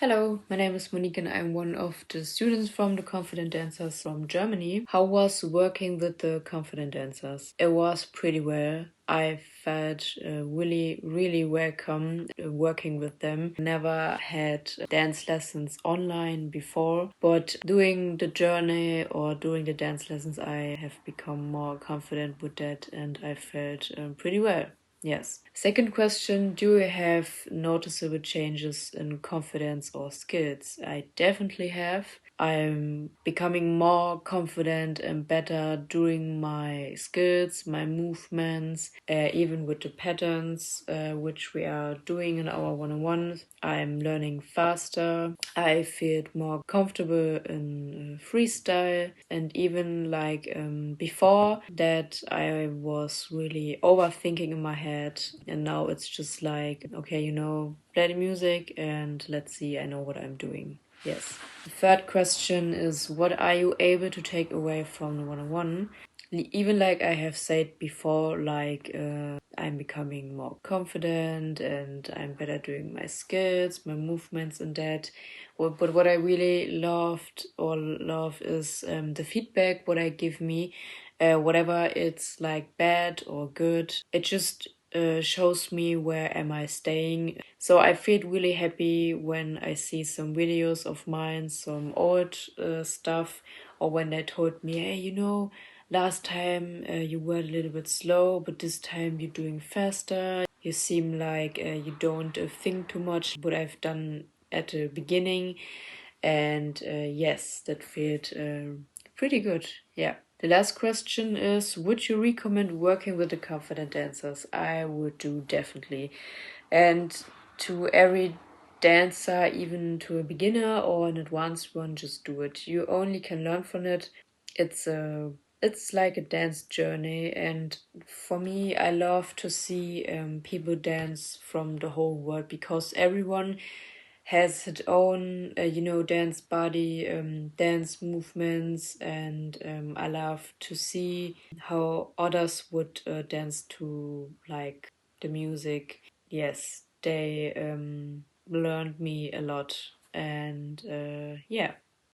Hello, my name is Monique and I'm one of the students from the Confident Dancers from Germany. How was working with the Confident Dancers? It was pretty well. I felt really welcome working with them. Never had dance lessons online before, but doing the journey or doing the dance lessons, I have become more confident with that and I felt pretty well. Yes. Second question, do you have noticeable changes in confidence or skills? I definitely have. I'm becoming more confident and better doing my skills, my movements, even with the patterns which we are doing in our one-on-ones. I'm learning faster. I feel more comfortable in freestyle, and even before that, I was really overthinking in my head, and now it's just like, okay, play the music and let's see, I know what I'm doing. Yes. The third question is, what are you able to take away from the one-on-one? Even like I have said before, I'm becoming more confident and I'm better doing my skills, my movements and that. But what I really love is the feedback what I give me, whatever it's like bad or good. It just shows me where am I staying. So I feel really happy when I see some videos of mine, some old stuff, or when they told me, hey, last time you were a little bit slow, but this time you're doing faster. You seem like you don't think too much, what I've done at the beginning. And yes, that felt pretty good. Yeah. The last question is, would you recommend working with the confident dancers? I would do, definitely. And to every dancer, even to a beginner or an advanced one, just do it. You only can learn from it. It's like a dance journey, and for me, I love to see people dance from the whole world, because everyone has its own, dance body, dance movements, and I love to see how others would dance to like the music. Yes, they learned me a lot, and yeah.